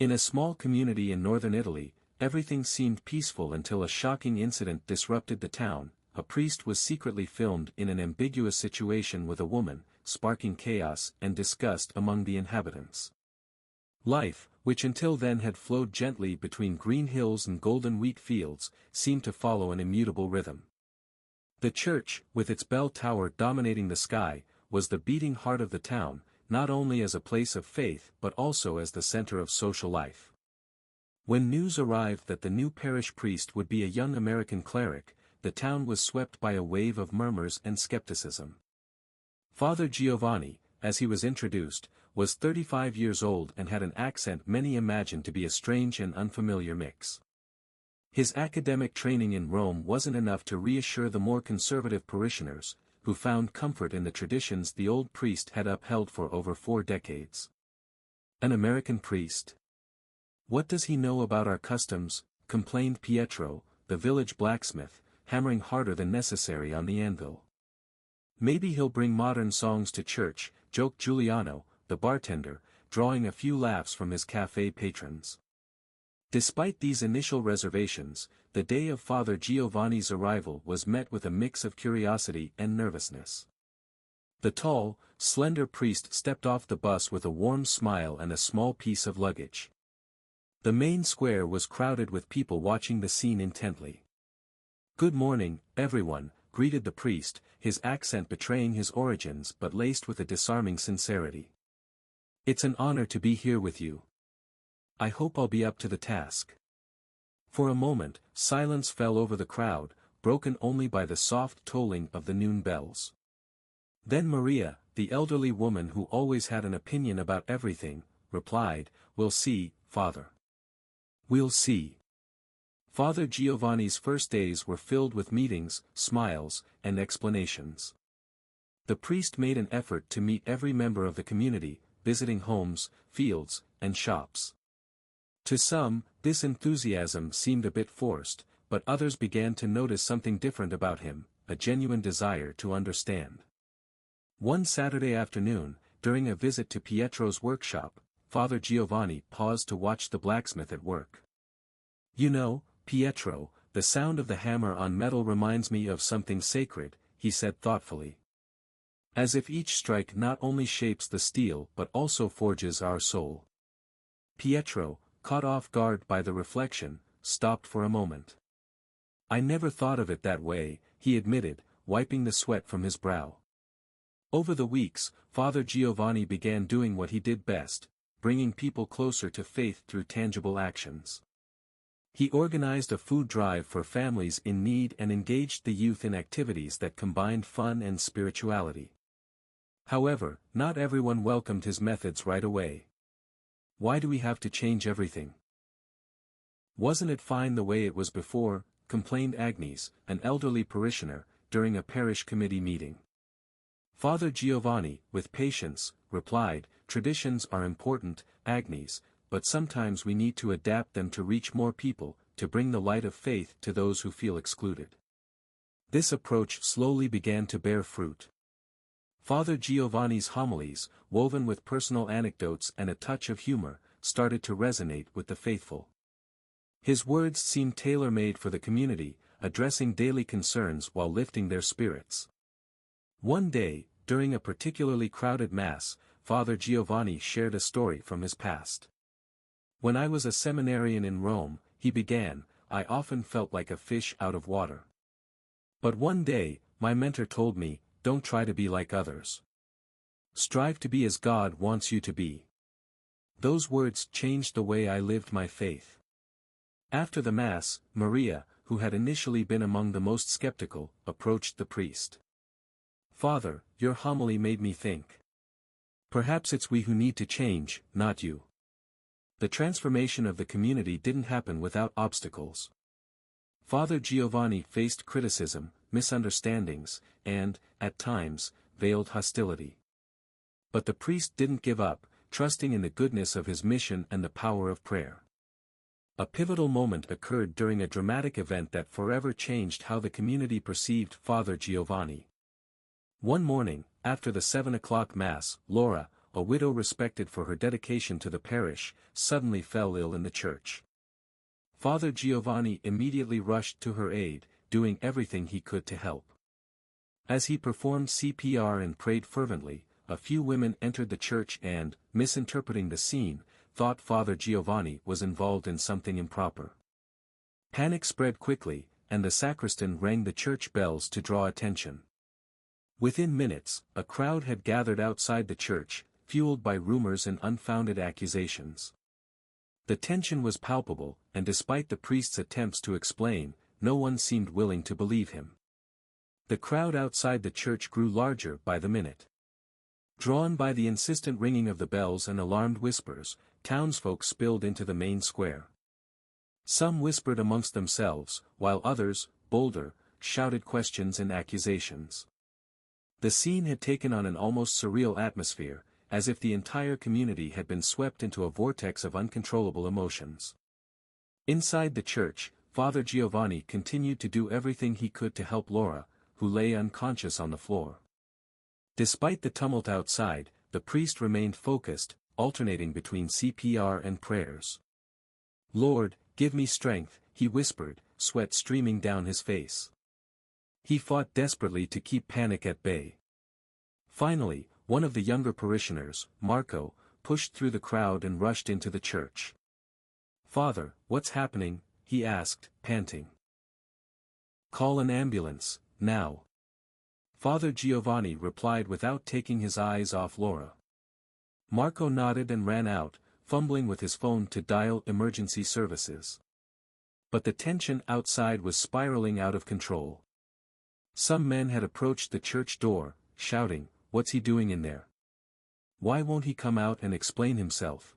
In a small community in northern Italy, everything seemed peaceful until a shocking incident disrupted the town. A priest was secretly filmed in an ambiguous situation with a woman, sparking chaos and disgust among the inhabitants. Life, which until then had flowed gently between green hills and golden wheat fields, seemed to follow an immutable rhythm. The church, with its bell tower dominating the sky, was the beating heart of the town, not only as a place of faith but also as the center of social life. When news arrived that the new parish priest would be a young American cleric, the town was swept by a wave of murmurs and skepticism. Father Giovanni, as he was introduced, was 35 years old and had an accent many imagined to be a strange and unfamiliar mix. His academic training in Rome wasn't enough to reassure the more conservative parishioners, who found comfort in the traditions the old priest had upheld for over 4 decades. An American priest? What does he know about our customs? Complained Pietro, the village blacksmith, hammering harder than necessary on the anvil. Maybe he'll bring modern songs to church, joked Giuliano, the bartender, drawing a few laughs from his café patrons. Despite these initial reservations, the day of Father Giovanni's arrival was met with a mix of curiosity and nervousness. The tall, slender priest stepped off the bus with a warm smile and a small piece of luggage. The main square was crowded with people watching the scene intently. "Good morning, everyone," greeted the priest, his accent betraying his origins but laced with a disarming sincerity. "It's an honor to be here with you. I hope I'll be up to the task." For a moment, silence fell over the crowd, broken only by the soft tolling of the noon bells. Then Maria, the elderly woman who always had an opinion about everything, replied, "We'll see, Father. We'll see." Father Giovanni's first days were filled with meetings, smiles, and explanations. The priest made an effort to meet every member of the community, visiting homes, fields, and shops. To some, this enthusiasm seemed a bit forced, but others began to notice something different about him, a genuine desire to understand. One Saturday afternoon, during a visit to Pietro's workshop, Father Giovanni paused to watch the blacksmith at work. "You know, Pietro, the sound of the hammer on metal reminds me of something sacred," he said thoughtfully. "As if each strike not only shapes the steel but also forges our soul." Pietro, caught off guard by the reflection, stopped for a moment. "I never thought of it that way," he admitted, wiping the sweat from his brow. Over the weeks, Father Giovanni began doing what he did best, bringing people closer to faith through tangible actions. He organized a food drive for families in need and engaged the youth in activities that combined fun and spirituality. However, not everyone welcomed his methods right away. "Why do we have to change everything? Wasn't it fine the way it was before?" complained Agnes, an elderly parishioner, during a parish committee meeting. Father Giovanni, with patience, replied, "Traditions are important, Agnes, but sometimes we need to adapt them to reach more people, to bring the light of faith to those who feel excluded." This approach slowly began to bear fruit. Father Giovanni's homilies, woven with personal anecdotes and a touch of humor, started to resonate with the faithful. His words seemed tailor-made for the community, addressing daily concerns while lifting their spirits. One day, during a particularly crowded Mass, Father Giovanni shared a story from his past. "When I was a seminarian in Rome," he began, "I often felt like a fish out of water. But one day, my mentor told me, 'Don't try to be like others. Strive to be as God wants you to be.' Those words changed the way I lived my faith." After the Mass, Maria, who had initially been among the most skeptical, approached the priest. "Father, your homily made me think. Perhaps it's we who need to change, not you." The transformation of the community didn't happen without obstacles. Father Giovanni faced criticism, misunderstandings, and, at times, veiled hostility. But the priest didn't give up, trusting in the goodness of his mission and the power of prayer. A pivotal moment occurred during a dramatic event that forever changed how the community perceived Father Giovanni. One morning, after the 7 o'clock Mass, Laura, a widow respected for her dedication to the parish, suddenly fell ill in the church. Father Giovanni immediately rushed to her aid, doing everything he could to help. As he performed CPR and prayed fervently, a few women entered the church and, misinterpreting the scene, thought Father Giovanni was involved in something improper. Panic spread quickly, and the sacristan rang the church bells to draw attention. Within minutes, a crowd had gathered outside the church, fueled by rumors and unfounded accusations. The tension was palpable, and despite the priest's attempts to explain, no one seemed willing to believe him. The crowd outside the church grew larger by the minute. Drawn by the insistent ringing of the bells and alarmed whispers, townsfolk spilled into the main square. Some whispered amongst themselves, while others, bolder, shouted questions and accusations. The scene had taken on an almost surreal atmosphere, as if the entire community had been swept into a vortex of uncontrollable emotions. Inside the church, Father Giovanni continued to do everything he could to help Laura, who lay unconscious on the floor. Despite the tumult outside, the priest remained focused, alternating between CPR and prayers. "Lord, give me strength," he whispered, sweat streaming down his face. He fought desperately to keep panic at bay. Finally, one of the younger parishioners, Marco, pushed through the crowd and rushed into the church. "Father, what's happening?" he asked, panting. "Call an ambulance, now." Father Giovanni replied without taking his eyes off Laura. Marco nodded and ran out, fumbling with his phone to dial emergency services. But the tension outside was spiraling out of control. Some men had approached the church door, shouting, "What's he doing in there? Why won't he come out and explain himself?"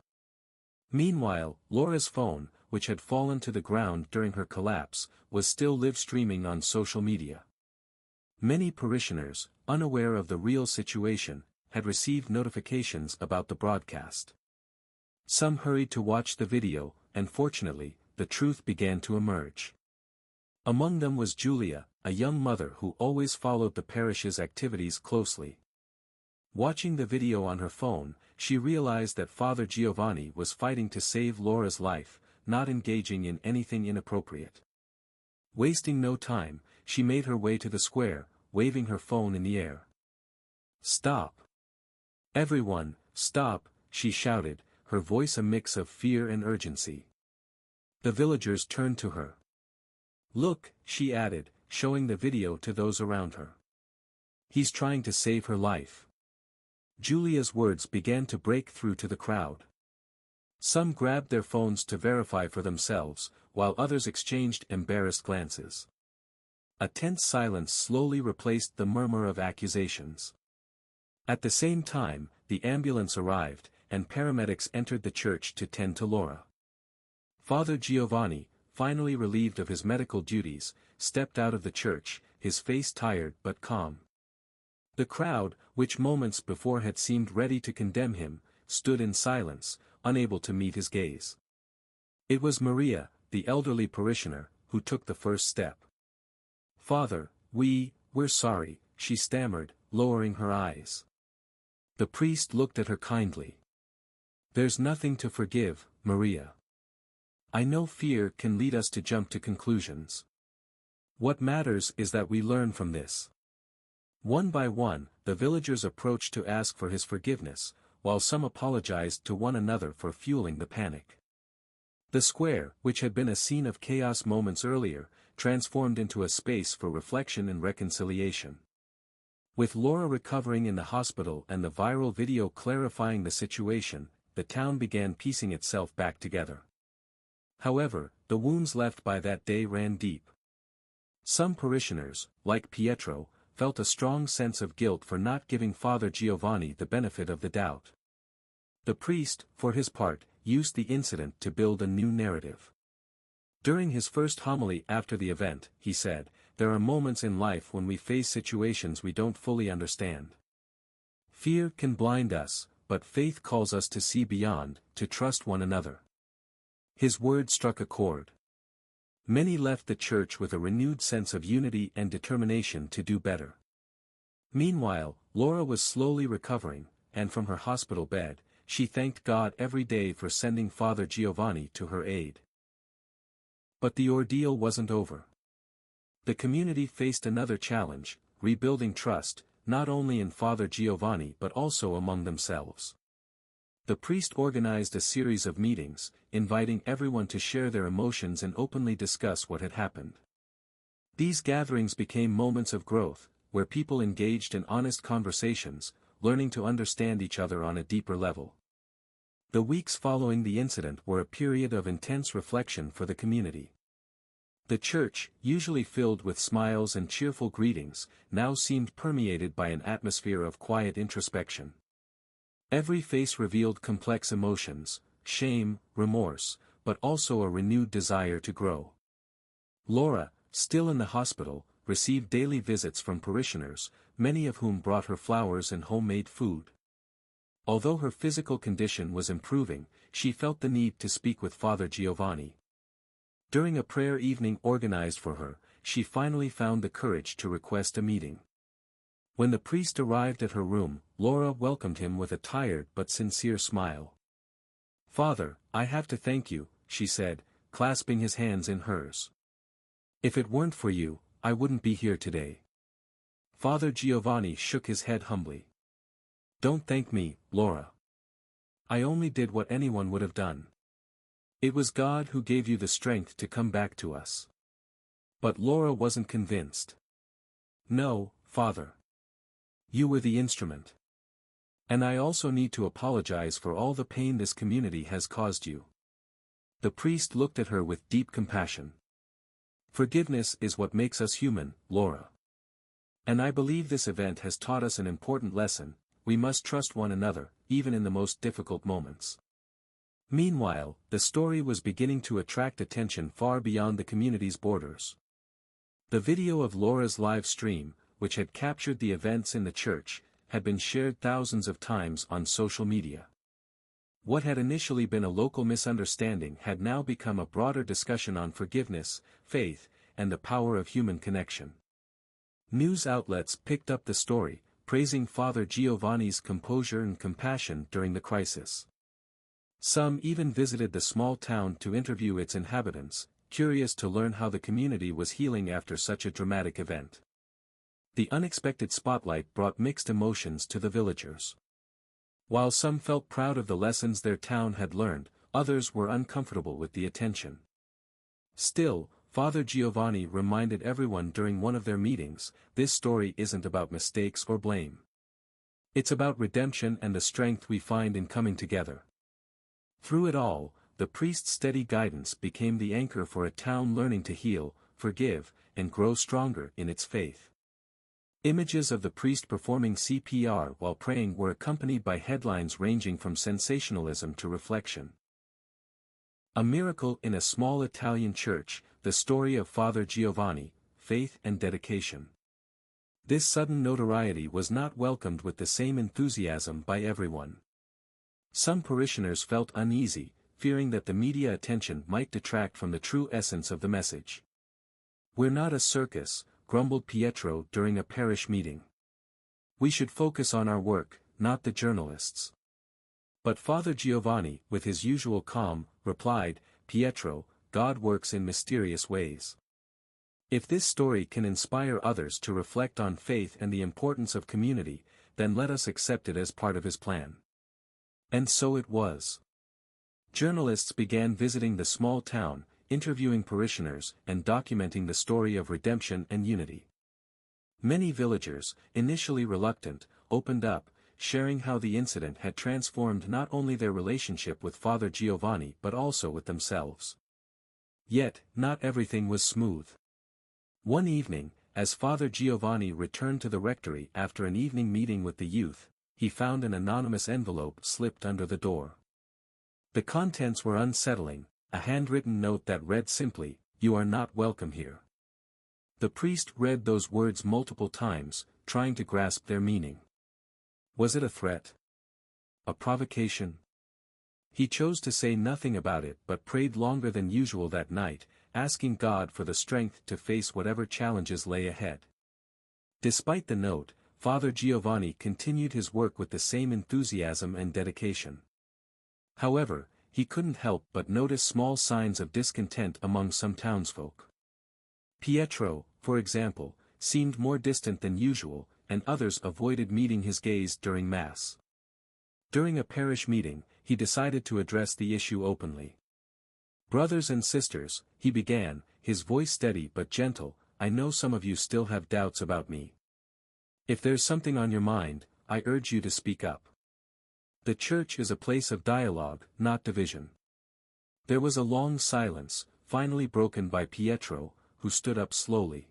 Meanwhile, Laura's phone, which had fallen to the ground during her collapse, was still live streaming on social media. Many parishioners, unaware of the real situation, had received notifications about the broadcast. Some hurried to watch the video, and fortunately, the truth began to emerge. Among them was Julia, a young mother who always followed the parish's activities closely. Watching the video on her phone, she realized that Father Giovanni was fighting to save Laura's life, not engaging in anything inappropriate. Wasting no time, she made her way to the square, waving her phone in the air. "Stop! Everyone, stop!" she shouted, her voice a mix of fear and urgency. The villagers turned to her. "Look," she added, showing the video to those around her. "He's trying to save her life." Julia's words began to break through to the crowd. Some grabbed their phones to verify for themselves, while others exchanged embarrassed glances. A tense silence slowly replaced the murmur of accusations. At the same time, the ambulance arrived, and paramedics entered the church to tend to Laura. Father Giovanni, finally relieved of his medical duties, stepped out of the church, his face tired but calm. The crowd, which moments before had seemed ready to condemn him, stood in silence, unable to meet his gaze. It was Maria, the elderly parishioner, who took the first step. "Father, we're sorry," she stammered, lowering her eyes. The priest looked at her kindly. "There's nothing to forgive, Maria. I know fear can lead us to jump to conclusions. What matters is that we learn from this." One by one, the villagers approached to ask for his forgiveness, while some apologized to one another for fueling the panic. The square, which had been a scene of chaos moments earlier, transformed into a space for reflection and reconciliation. With Laura recovering in the hospital and the viral video clarifying the situation, the town began piecing itself back together. However, the wounds left by that day ran deep. Some parishioners, like Pietro, felt a strong sense of guilt for not giving Father Giovanni the benefit of the doubt. The priest, for his part, used the incident to build a new narrative. During his first homily after the event, he said, "There are moments in life when we face situations we don't fully understand. Fear can blind us, but faith calls us to see beyond, to trust one another." His word struck a chord. Many left the church with a renewed sense of unity and determination to do better. Meanwhile, Laura was slowly recovering, and from her hospital bed, she thanked God every day for sending Father Giovanni to her aid. But the ordeal wasn't over. The community faced another challenge, rebuilding trust, not only in Father Giovanni but also among themselves. The priest organized a series of meetings, inviting everyone to share their emotions and openly discuss what had happened. These gatherings became moments of growth, where people engaged in honest conversations, learning to understand each other on a deeper level. The weeks following the incident were a period of intense reflection for the community. The church, usually filled with smiles and cheerful greetings, now seemed permeated by an atmosphere of quiet introspection. Every face revealed complex emotions, shame, remorse, but also a renewed desire to grow. Laura, still in the hospital, received daily visits from parishioners, many of whom brought her flowers and homemade food. Although her physical condition was improving, she felt the need to speak with Father Giovanni. During a prayer evening organized for her, she finally found the courage to request a meeting. When the priest arrived at her room, Laura welcomed him with a tired but sincere smile. "Father, I have to thank you," she said, clasping his hands in hers. "If it weren't for you, I wouldn't be here today." Father Giovanni shook his head humbly. "Don't thank me, Laura. I only did what anyone would have done. It was God who gave you the strength to come back to us." But Laura wasn't convinced. "No, Father. You were the instrument. And I also need to apologize for all the pain this community has caused you." The priest looked at her with deep compassion. "Forgiveness is what makes us human, Laura. And I believe this event has taught us an important lesson: we must trust one another, even in the most difficult moments." Meanwhile, the story was beginning to attract attention far beyond the community's borders. The video of Laura's live stream, which had captured the events in the church, had been shared thousands of times on social media. What had initially been a local misunderstanding had now become a broader discussion on forgiveness, faith, and the power of human connection. News outlets picked up the story, praising Father Giovanni's composure and compassion during the crisis. Some even visited the small town to interview its inhabitants, curious to learn how the community was healing after such a dramatic event. The unexpected spotlight brought mixed emotions to the villagers. While some felt proud of the lessons their town had learned, others were uncomfortable with the attention. Still, Father Giovanni reminded everyone during one of their meetings, this story isn't about mistakes or blame. It's about redemption and the strength we find in coming together. Through it all, the priest's steady guidance became the anchor for a town learning to heal, forgive, and grow stronger in its faith. Images of the priest performing CPR while praying were accompanied by headlines ranging from sensationalism to reflection. A miracle in a small Italian church, the story of Father Giovanni, faith and dedication. This sudden notoriety was not welcomed with the same enthusiasm by everyone. Some parishioners felt uneasy, fearing that the media attention might detract from the true essence of the message. "We're not a circus," grumbled Pietro during a parish meeting. "We should focus on our work, not the journalists." But Father Giovanni, with his usual calm, replied, "Pietro, God works in mysterious ways. If this story can inspire others to reflect on faith and the importance of community, then let us accept it as part of his plan." And so it was. Journalists began visiting the small town, interviewing parishioners, and documenting the story of redemption and unity. Many villagers, initially reluctant, opened up, sharing how the incident had transformed not only their relationship with Father Giovanni but also with themselves. Yet, not everything was smooth. One evening, as Father Giovanni returned to the rectory after an evening meeting with the youth, he found an anonymous envelope slipped under the door. The contents were unsettling, a handwritten note that read simply, "You are not welcome here." The priest read those words multiple times, trying to grasp their meaning. Was it a threat? A provocation? He chose to say nothing about it but prayed longer than usual that night, asking God for the strength to face whatever challenges lay ahead. Despite the note, Father Giovanni continued his work with the same enthusiasm and dedication. However, he couldn't help but notice small signs of discontent among some townsfolk. Pietro, for example, seemed more distant than usual, and others avoided meeting his gaze during Mass. During a parish meeting, he decided to address the issue openly. "Brothers and sisters," he began, his voice steady but gentle, "I know some of you still have doubts about me. If there's something on your mind, I urge you to speak up. The church is a place of dialogue, not division." There was a long silence, finally broken by Pietro, who stood up slowly.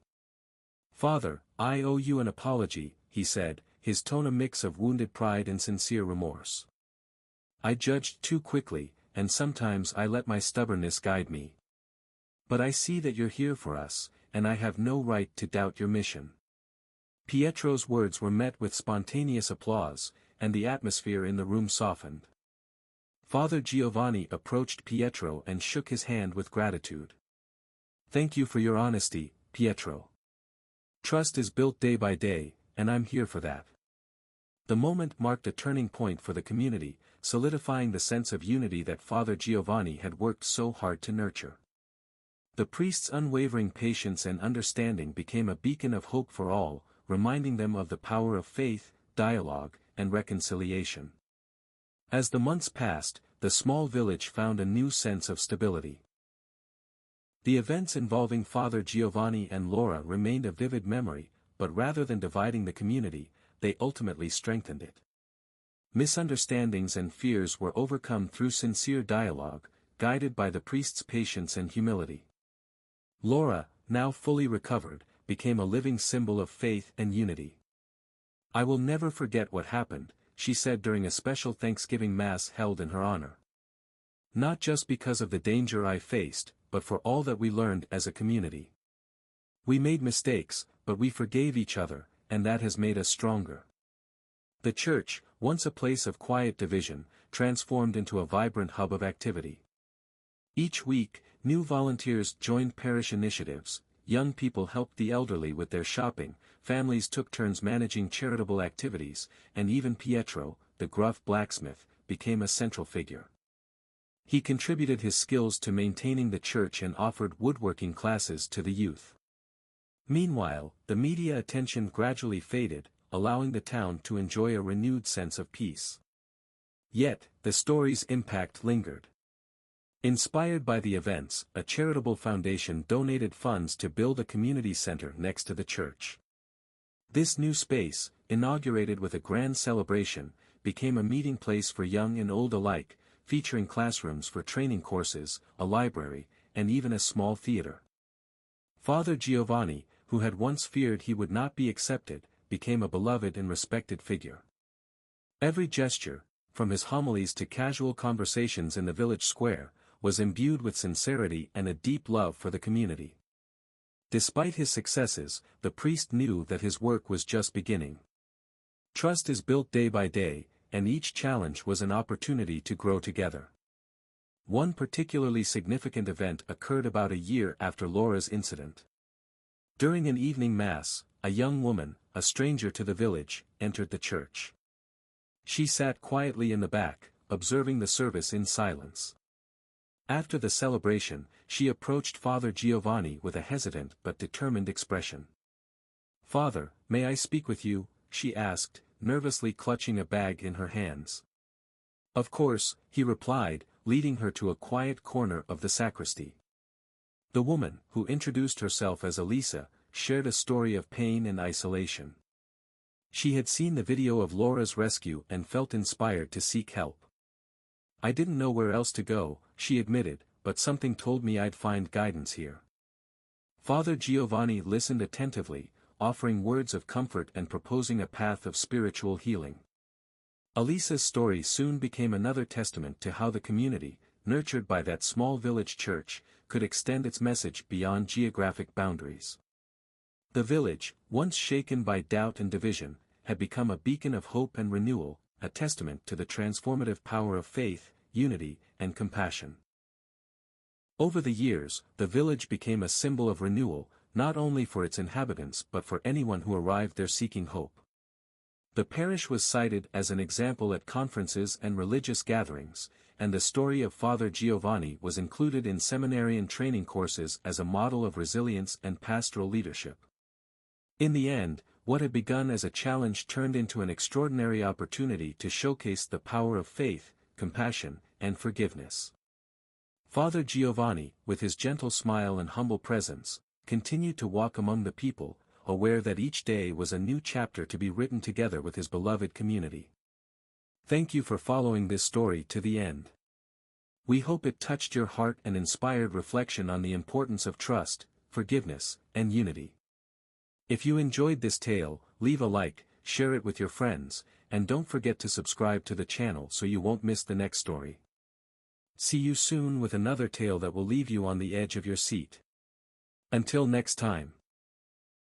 "Father, I owe you an apology," he said, his tone a mix of wounded pride and sincere remorse. "I judged too quickly, and sometimes I let my stubbornness guide me. But I see that you're here for us, and I have no right to doubt your mission." Pietro's words were met with spontaneous applause, and the atmosphere in the room softened. Father Giovanni approached Pietro and shook his hand with gratitude. "Thank you for your honesty, Pietro. Trust is built day by day, and I'm here for that." The moment marked a turning point for the community, solidifying the sense of unity that Father Giovanni had worked so hard to nurture. The priest's unwavering patience and understanding became a beacon of hope for all, reminding them of the power of faith, dialogue, and reconciliation. As the months passed, the small village found a new sense of stability. The events involving Father Giovanni and Laura remained a vivid memory, but rather than dividing the community, they ultimately strengthened it. Misunderstandings and fears were overcome through sincere dialogue, guided by the priest's patience and humility. Laura, now fully recovered, became a living symbol of faith and unity. "I will never forget what happened," she said during a special Thanksgiving Mass held in her honor. "Not just because of the danger I faced, but for all that we learned as a community. We made mistakes, but we forgave each other, and that has made us stronger." The church, once a place of quiet division, transformed into a vibrant hub of activity. Each week, new volunteers joined parish initiatives, young people helped the elderly with their shopping, families took turns managing charitable activities, and even Pietro, the gruff blacksmith, became a central figure. He contributed his skills to maintaining the church and offered woodworking classes to the youth. Meanwhile, the media attention gradually faded, allowing the town to enjoy a renewed sense of peace. Yet, the story's impact lingered. Inspired by the events, a charitable foundation donated funds to build a community center next to the church. This new space, inaugurated with a grand celebration, became a meeting place for young and old alike, featuring classrooms for training courses, a library, and even a small theater. Father Giovanni, who had once feared he would not be accepted, became a beloved and respected figure. Every gesture, from his homilies to casual conversations in the village square, was imbued with sincerity and a deep love for the community. Despite his successes, the priest knew that his work was just beginning. Trust is built day by day, and each challenge was an opportunity to grow together. One particularly significant event occurred about a year after Laura's incident. During an evening mass, a young woman, a stranger to the village, entered the church. She sat quietly in the back, observing the service in silence. After the celebration, she approached Father Giovanni with a hesitant but determined expression. "Father, may I speak with you?" she asked, nervously clutching a bag in her hands. "Of course," he replied, leading her to a quiet corner of the sacristy. The woman, who introduced herself as Elisa, shared a story of pain and isolation. She had seen the video of Laura's rescue and felt inspired to seek help. "I didn't know where else to go," she admitted, "but something told me I'd find guidance here." Father Giovanni listened attentively, offering words of comfort and proposing a path of spiritual healing. Elisa's story soon became another testament to how the community, nurtured by that small village church, could extend its message beyond geographic boundaries. The village, once shaken by doubt and division, had become a beacon of hope and renewal, a testament to the transformative power of faith, unity, and compassion. Over the years, the village became a symbol of renewal, not only for its inhabitants but for anyone who arrived there seeking hope. The parish was cited as an example at conferences and religious gatherings, and the story of Father Giovanni was included in seminarian training courses as a model of resilience and pastoral leadership. In the end, what had begun as a challenge turned into an extraordinary opportunity to showcase the power of faith, compassion, and forgiveness. Father Giovanni, with his gentle smile and humble presence, continued to walk among the people, aware that each day was a new chapter to be written together with his beloved community. Thank you for following this story to the end. We hope it touched your heart and inspired reflection on the importance of trust, forgiveness, and unity. If you enjoyed this tale, leave a like, share it with your friends, and don't forget to subscribe to the channel so you won't miss the next story. See you soon with another tale that will leave you on the edge of your seat. Until next time.